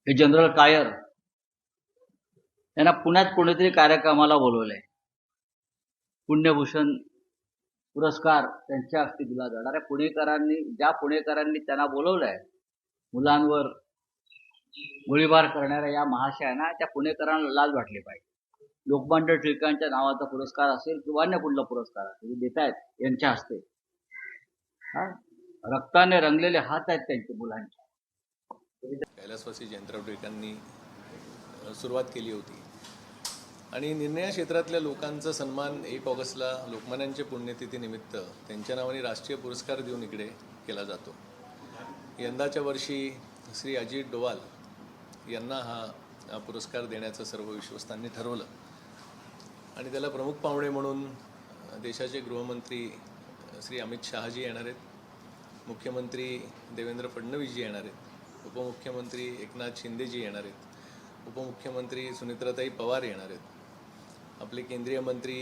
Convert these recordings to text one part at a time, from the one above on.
हे जनरल कायर यांना पुण्यात कोणीतरी कार्यक्रमाला बोलवलंय. पुण्यभूषण पुरस्कार त्यांच्या हस्ते दिला जाणार आहे. पुणेकरांनी त्यांना बोलवलंय. मुलांवर गोळीबार करणाऱ्या या महाशयांना त्या पुणेकरांना लाज वाटली पाहिजे. लोकमान्य टिळकांच्या नावाचा पुरस्कार असेल किंवा अन्य कुठला पुरस्कार असेल देत आहेत यांच्या हस्ते. रक्ताने रंगलेले हात आहेत त्यांचे मुलांचे. कैलासवासी जयंतराव टिळकांनी सुरुवात केली होती आणि निर्णय क्षेत्रातल्या लोकांचा सन्मान 1 ऑगस्टला लोकमान्यांच्या पुण्यतिथीनिमित्त त्यांच्या नावाने राष्ट्रीय पुरस्कार देऊन इकडे केला जातो. यंदाच्या वर्षी श्री अजित डोवाल यांना हा पुरस्कार देण्याचं सर्व विश्वस्तांनी ठरवलं आणि त्याला प्रमुख पाहुणे म्हणून देशाचे गृहमंत्री श्री अमित शहाजी येणार आहेत, मुख्यमंत्री देवेंद्र फडणवीसजी येणार आहेत, उपमुख्यमंत्री एकनाथ शिंदेजी येणार आहेत, उपमुख्यमंत्री सुनेत्राताई पवार येणार आहेत, आपले केंद्रीय मंत्री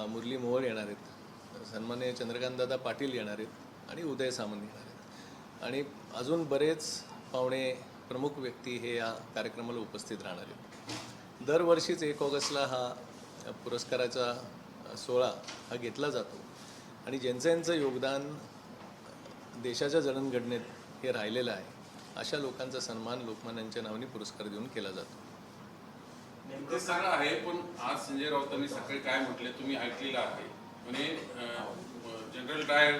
मुरली मोहोळ येणार आहेत, सन्माननीय चंद्रकांतदादा पाटील येणार आहेत आणि उदय सामंत येणार आहेत आणि अजून बरेच पाहुणे प्रमुख व्यक्ती हे या कार्यक्रमाला उपस्थित राहणार आहेत. दरवर्षीच 1 ऑगस्टला हा पुरस्काराचा सोहळा हा घेतला जातो आणि ज्यांचं योगदान देशाच्या जडणघडणीत हे राहिलेलं आहे अशा लोकांचा सन्मान लोकमान्यांच्या नावाने पुरस्कार देऊन केला जातो. नेमकं सगळं आहे, पण आज संजय राऊतांनी सकाळी काय म्हटले तुम्ही ऐकलेलं आहे. म्हणजे जनरल डायर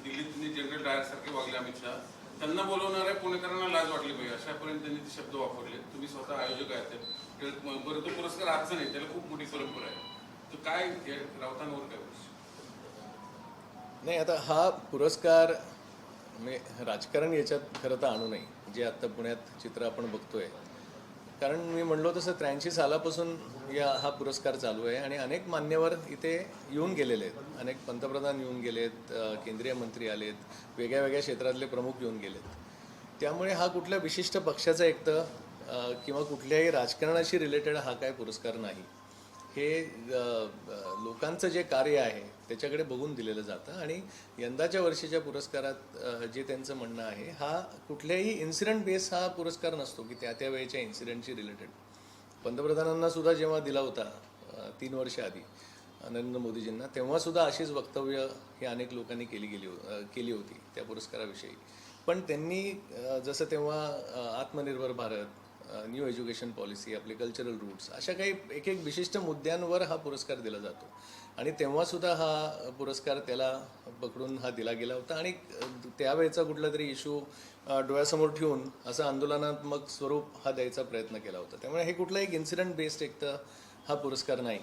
दिल्लीत जनरल डायर सारखे वागले अमित शहा, त्यांना बोलवणाऱ्या पुणेकरांना लाज वाटली पाहिजे अशापर्यंत त्यांनी ते शब्द वापरले. तुम्ही स्वतः आयोजक आहेत, बरं तो पुरस्कार आजचा नाही, त्याला खूप मोठी परंपरा आहे. तर काय राऊतांवर काय नाही, आता हा पुरस्कार म्हणजे राजकारण याच्यात खरं तर आणू नये, जे आत्ता पुण्यात चित्र आपण बघतोय. कारण मी म्हणलो तसं 83 सालापासून हा पुरस्कार चालू आहे आणि अनेक मान्यवर इथे येऊन गेलेले आहेत. अनेक पंतप्रधान येऊन गेलेत, केंद्रीय मंत्री आलेत, वेगळ्या वेगळ्या क्षेत्रातले प्रमुख येऊन गेलेत. त्यामुळे हा कुठल्या विशिष्ट पक्षाचा एकतर किंवा कुठल्याही राजकारणाशी रिलेटेड हा काय पुरस्कार नाही. हे लोकांचं जे कार्य आहे त्याच्याकडे बघून दिलेलं जातं आणि यंदाच्या वर्षीच्या पुरस्कारात जे त्यांचं म्हणणं आहे हा कुठल्याही इन्सिडेंट बेस हा पुरस्कार नसतो की त्या वेळेच्या इन्सिडेंटशी रिलेटेड. पंतप्रधानांना सुद्धा जेव्हा दिला होता 3 वर्ष आधी नरेंद्र मोदीजींना, तेव्हासुद्धा अशीच वक्तव्य ही अनेक लोकांनी केली होती त्या पुरस्काराविषयी. पण त्यांनी जसं तेव्हा आत्मनिर्भर भारत, न्यू एज्युकेशन पॉलिसी, आपले कल्चरल रूट्स, अशा काही एक विशिष्ट मुद्द्यांवर हा पुरस्कार दिला जातो आणि तेव्हासुद्धा हा पुरस्कार त्याला पकडून हा दिला गेला होता आणि त्यावेळेचा कुठला तरी इश्यू डोळ्यासमोर ठेवून असं आंदोलनात्मक स्वरूप हा द्यायचा प्रयत्न केला होता. त्यामुळे हे कुठला एक इन्सिडेंट बेस्ड एकतर हा पुरस्कार नाही.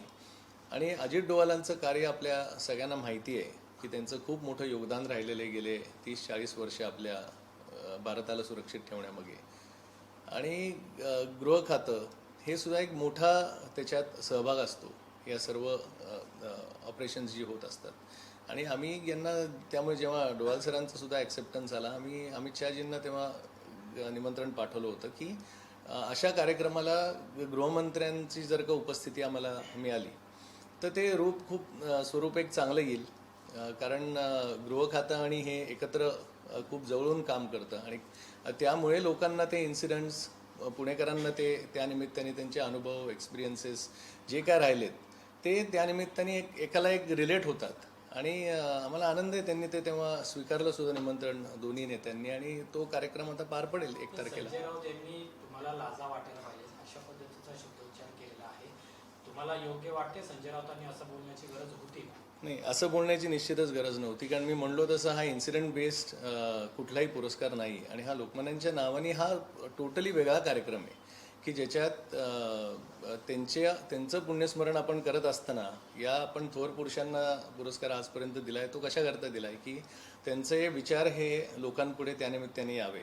आणि अजित डोवालांचं कार्य आपल्या सगळ्यांना माहिती आहे की त्यांचं खूप मोठं योगदान राहिलेलं आहे गेले 30-40 वर्ष आपल्या भारताला सुरक्षित ठेवण्यामागे. आणि गृह खातं हे सुद्धा एक मोठा त्याच्यात सहभाग असतो या सर्व ऑपरेशन्स जी होत असतात आणि आम्ही यांना त्यामुळे जेव्हा डोवाल सरांचा सुद्धा ॲक्सेप्टन्स आला, आम्ही अमित शहाजींना तेव्हा निमंत्रण पाठवलं होतं की अशा कार्यक्रमाला गृहमंत्र्यांची जर का उपस्थिती आम्हाला मिळाली तर ते स्वरूप एक चांगलं येईल. कारण गृह खातं आणि हे एकत्र खूप जवळून काम करतं आणि त्यामुळे लोकांना ते इन्सिडेंट्स, पुणेकरांना ते त्यानिमित्ताने त्यांचे अनुभव, एक्सपिरियन्सेस जे काय राहिलेत ते त्यानिमित्ताने एकाला एक रिलेट होतात आणि आम्हाला आनंद आहे त्यांनी ते तेव्हा स्वीकारलं सुद्धा निमंत्रण दोन्ही नेत्यांनी आणि तो कार्यक्रम आता पार पडेल 1 तारखेला. संजय राऊत यांनी तुम्हाला लाजा वाटायला पाहिजे अशा पद्धतीचा शब्दोच्चार केलेला आहे. तुम्हाला योग्य वाटते संजय राऊतांनी असं बोलण्याची गरज होती का? नाही, असं बोलण्याची निश्चितच गरज नव्हती. कारण मी म्हणलो तसं हा इन्सिडेंट बेस्ड कुठलाही पुरस्कार नाही आणि हा लोकमान्यांच्या नावाने हा टोटली वेगळा कार्यक्रम आहे की ज्याच्यात त्यांचं पुण्यस्मरण आपण करत असताना या आपण थोर पुरुषांना पुरस्कार आजपर्यंत दिला आहे. तो कशाकरता दिला आहे की त्यांचे विचार हे लोकांपुढे त्यानिमित्ताने यावे.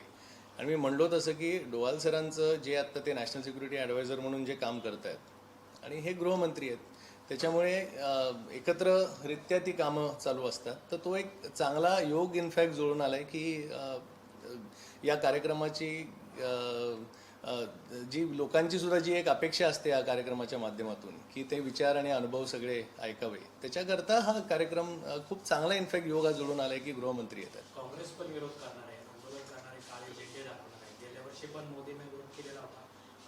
आणि मी म्हणलो तसं की डोवाल सरांचं जे आत्ता ते नॅशनल सिक्युरिटी ॲडवायझर म्हणून जे काम करत आहेत आणि हे गृहमंत्री आहेत, त्याच्यामुळे एकत्ररित्या ती कामं चालू असतात. तर तो एक चांगला योग इनफॅक्ट जुळून आला आहे की या कार्यक्रमाची जी लोकांची सुद्धा जी एक अपेक्षा असते या कार्यक्रमाच्या माध्यमातून की ते विचार आणि अनुभव सगळे ऐकावे, त्याच्याकरता हा कार्यक्रम खूप चांगला इनफॅक्ट योग जुळून आला आहे की गृहमंत्री येतात. काँग्रेस पण विरोध करणार आहे, आंदोलन करणारे काळे झेंडे दाखवणार आहे. गेल्या वर्षी वर्षी पण मोदींना विरोध केलेला होता,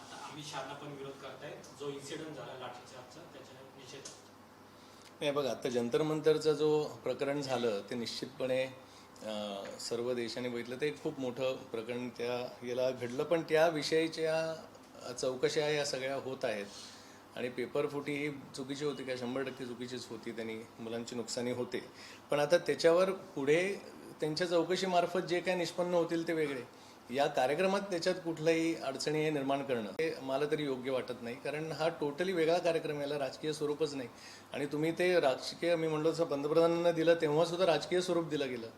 आता अमित शहाना पण विरोध करतायत. जो इन्सिडेंट झाला लाठीचार्जचा त्याच्या निषेध. नाही बघा, आता जंतर मंतरचं जो प्रकरण झालं ते निश्चितपणे सर्व देशाने बघितलं, ते एक खूप मोठं प्रकरण त्या याला घडलं. पण त्या विषयीच्या चौकशा या सगळ्या होत आहेत आणि पेपरफुटी ही चुकीची होती का? 100% चुकीचीच होती, त्यांनी मुलांची नुकसानी होते. पण आता त्याच्यावर पुढे त्यांच्या चौकशीमार्फत जे काय निष्पन्न होतील ते वेगळे. या कार्यक्रमात त्याच्यात कुठल्याही अडचणी हे निर्माण करणं हे मला तरी योग्य वाटत नाही, कारण हा टोटली वेगळा कार्यक्रम, याला राजकीय स्वरूपच नाही. आणि तुम्ही ते राजकीय, मी म्हणलो तसं पंतप्रधानांना दिलं तेव्हा सुद्धा राजकीय स्वरूप दिलं गेलं.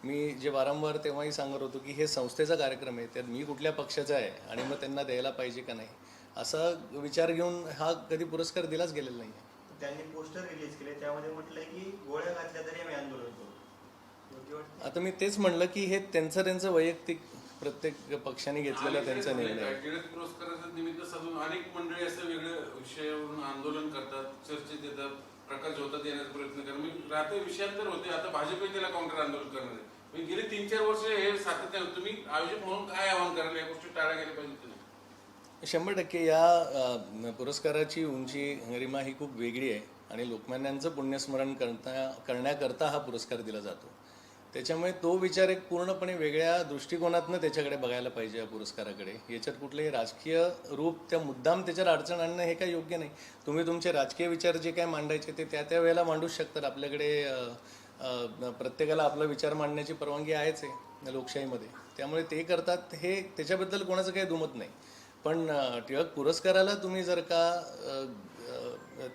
मी जे वारंवार तेव्हाही सांगत होतो की हे संस्थेचा कार्यक्रम आहे, त्यात मी कुठल्या पक्षाचा आहे आणि मग त्यांना द्यायला पाहिजे का नाही, असा विचार घेऊन हा कधी पुरस्कार दिलाच गेलेला नाही आहे. त्यांनी पोस्टर रिलीज केले, त्यामध्ये म्हटलंय की गोळ्या घातल्या तरी आम्ही आंदोलन करू. योग्य वाटतं? आता मी तेच म्हणलं की हे त्यांचं वैयक्तिक प्रत्येक पक्षाने घेतलेला त्यांचा निर्णय आहे. टिळक पुरस्काराचं निमित्त साधून अनेक मंडळी असं वेगळ्या विषयावरून आंदोलन करतात, चर्चेत येतात, प्रकाश होतात येण्याचा प्रयत्न करतात. मी रात्री विषयांतर होते, आता भाजपही त्याला काउंटर आंदोलन करणार आहे. मी गेले 3-4 वर्ष हे सातत्याने, तुम्ही आयोजक म्हणून काय आवाहन कराल, या गोष्टी टाळल्या गेल्या पाहिजे की नाही? 100% या पुरस्काराची उंची, गरिमा ही खूप वेगळी आहे आणि लोकमान्यांचं पुण्यस्मरण करण्याकरता हा पुरस्कार दिला जातो. त्याच्यामुळे तो विचार एक पूर्णपणे वेगळ्या दृष्टिकोनातनं त्याच्याकडे बघायला पाहिजे या पुरस्काराकडे. याच्यात कुठलंही राजकीय रूप, त्या मुद्दाम त्याच्यावर अडचण आणणं हे काही योग्य नाही. तुम्ही तुमचे राजकीय विचार जे काय मांडायचे ते त्या वेळेला मांडूच शकतात. आपल्याकडे प्रत्येकाला आपला विचार मांडण्याची परवानगी आहेच आहे लोकशाहीमध्ये, त्यामुळे ते करतात, हे त्याच्याबद्दल कोणाचं काही दुमत नाही. पण टिळक पुरस्काराला तुम्ही जर का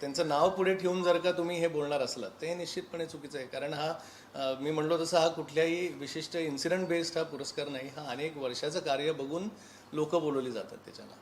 त्यांचं नाव पुढे ठेवून जर का तुम्ही हे बोलणार असलात तर हे निश्चितपणे चुकीचं आहे. कारण हा मी म्हणलो तसं हा कुठल्याही विशिष्ट इन्सिडेंट बेस्ड हा पुरस्कार नाही, हा अनेक वर्षाचं कार्य बघून लोक बोलवली जातात त्याच्याला.